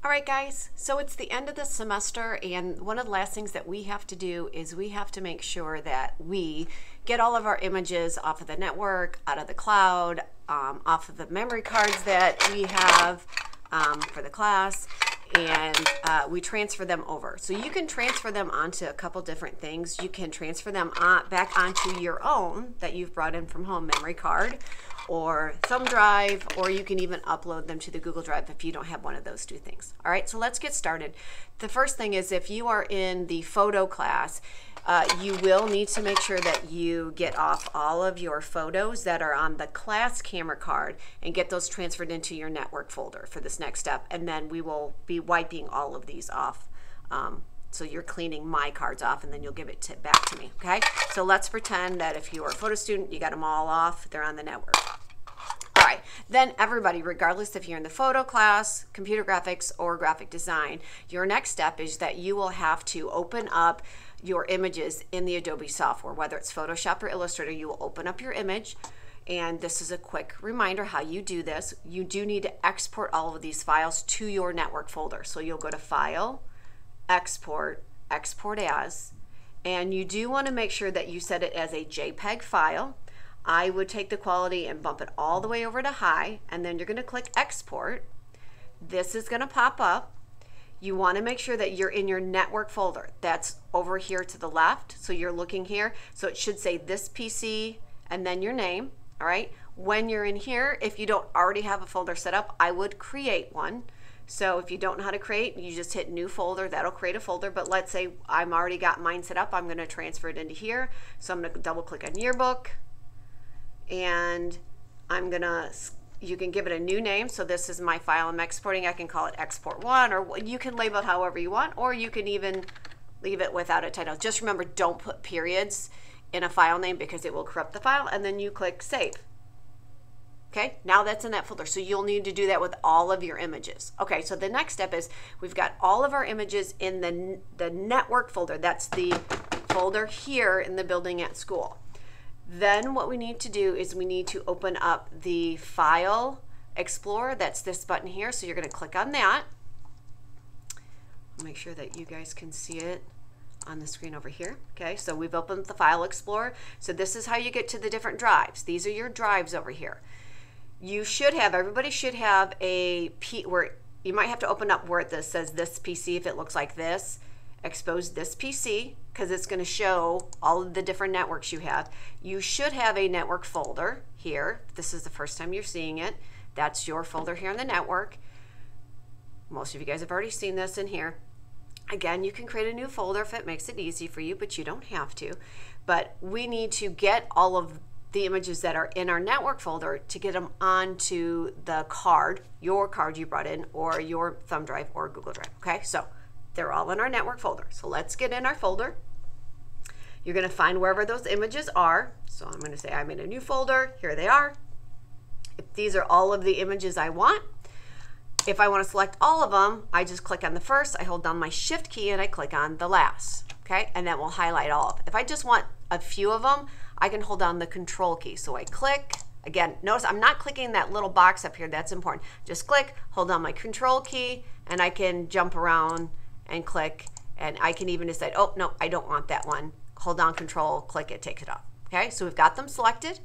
All right, guys, so it's the end of the semester, and one of the last things that we have to do is we have to make sure that we get all of our images off of the network, out of the cloud, off of the memory cards that we have for the class, and we transfer them over. So you can transfer them onto a couple different things. You can transfer them back onto your own that you've brought in from home memory card, or thumb drive, or you can even upload them to the Google Drive if you don't have one of those two things. All right, so let's get started. The first thing is, if you are in the photo class, you will need to make sure that you get off all of your photos that are on the class camera card and get those transferred into your network folder for this next step, and then we will be wiping all of these off. So you're cleaning my cards off, and then you'll give it back to me, okay? So let's pretend that if you are a photo student, you got them all off, they're on the network. All right, then everybody, regardless if you're in the photo class, computer graphics, or graphic design, your next step is that you will have to open up your images in the Adobe software. Whether it's Photoshop or Illustrator, you will open up your image. And this is a quick reminder how you do this. You do need to export all of these files to your network folder. So you'll go to File, Export, Export As, and you do want to make sure that you set it as a JPEG file. I would take the quality and bump it all the way over to high, and then you're going to click Export. This is going to pop up. You want to make sure that you're in your network folder. That's over here to the left. So you're looking here. So it should say this PC and then your name. All right. When you're in here, if you don't already have a folder set up, I would create one. So if you don't know how to create, you just hit new folder, that'll create a folder. But let's say I'm already got mine set up. I'm going to transfer it into here. So I'm going to double click on yearbook, and I'm going to, you can give it a new name. So this is my file I'm exporting. I can call it export one, or you can label it however you want, or you can even leave it without a title. Just remember, don't put periods in a file name because it will corrupt the file, and then you click save. Okay, now that's in that folder. So you'll need to do that with all of your images. Okay, so the next step is we've got all of our images in the network folder. That's the folder here in the building at school. Then what we need to do is we need to open up the File Explorer. That's this button here. So you're going to click on that. Make sure that you guys can see it on the screen over here. Okay, so we've opened the File Explorer. So this is how you get to the different drives. These are your drives over here. You should have, everybody should have where you might have to open up where it says this PC if it looks like this. Expose this PC because it's going to show all of the different networks you have. You should have a network folder here. If this is the first time you're seeing it, that's your folder here in the network. Most of you guys have already seen this in here. Again, you can create a new folder if it makes it easy for you, but you don't have to. But we need to get all of the images that are in our network folder to get them onto the card, your card you brought in, or your thumb drive or Google Drive. Okay, so they're all in our network folder. So let's get in our folder. You're going to find wherever those images are. So I'm going to say I'm in a new folder. Here they are. If these are all of the images I want. If I want to select all of them, I just click on the first, I hold down my Shift key, and I click on the last. Okay, and that will highlight all of it. If I just want a few of them, I can hold down the Control key. So I click. Again, notice I'm not clicking that little box up here. That's important. Just click, hold down my Control key, and I can jump around and click, and I can even decide, oh, no, I don't want that one. Hold down Control, click it, takes it off. Okay, so we've got them selected.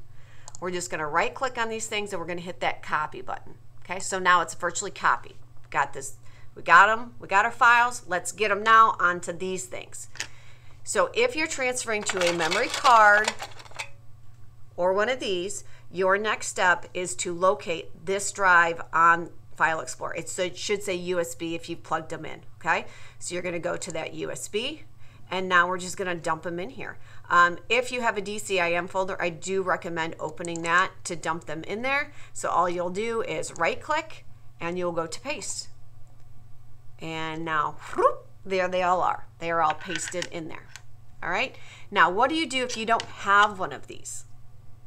We're just going to right click on these things, and we're going to hit that copy button. Okay, so now it's virtually copied. Got this, we got them, we got our files. Let's get them now onto these things. So if you're transferring to a memory card or one of these, your next step is to locate this drive on File Explorer. It should say USB if you've plugged them in, okay? So you're gonna go to that USB, and now we're just gonna dump them in here. If you have a DCIM folder, I do recommend opening that to dump them in there. So all you'll do is right click, and you'll go to paste. And now, whoop, there they all are. They are all pasted in there. All right, now what do you do if you don't have one of these?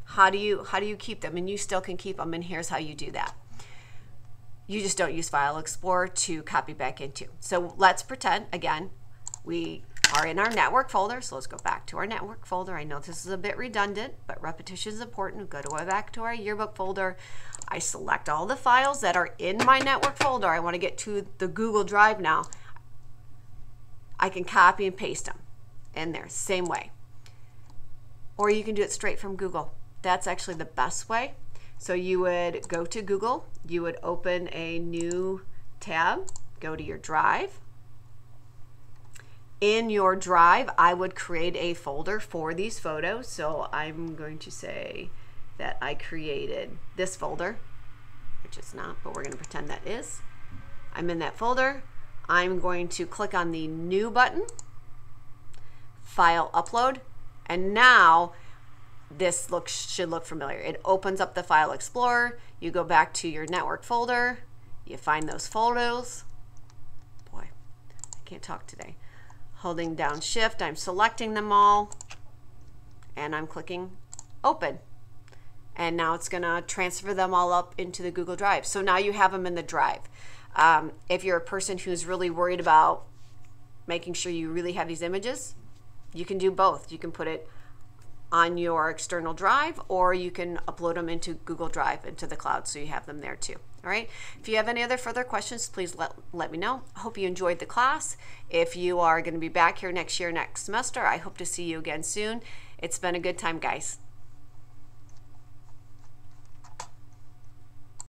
How do you keep them? And you still can keep them, and here's how you do that. You just don't use File Explorer to copy back into. So let's pretend, again, we are in our network folder. So let's go back to our network folder. I know this is a bit redundant, but repetition is important. Go back to our yearbook folder. I select all the files that are in my network folder. I want to get to the Google Drive now. I can copy and paste them in there, same way. Or you can do it straight from Google. That's actually the best way. So you would go to Google, you would open a new tab, go to your drive. In your drive, I would create a folder for these photos. So I'm going to say that I created this folder, which is not, but we're going to pretend that is. I'm in that folder. I'm going to click on the new button, file upload, and now this should look familiar. It opens up the File Explorer. You go back to your network folder. You find those photos. Boy, I can't talk today. Holding down Shift, I'm selecting them all, and I'm clicking Open. And now it's going to transfer them all up into the Google Drive. So now you have them in the drive. If you're a person who's really worried about making sure you really have these images, you can do both. You can put it on your external drive, or you can upload them into Google Drive, into the cloud, so you have them there too. All right. If you have any other further questions, please let me know. I hope you enjoyed the class. If you are going to be back here next year, next semester, I hope to see you again soon. It's been a good time, guys.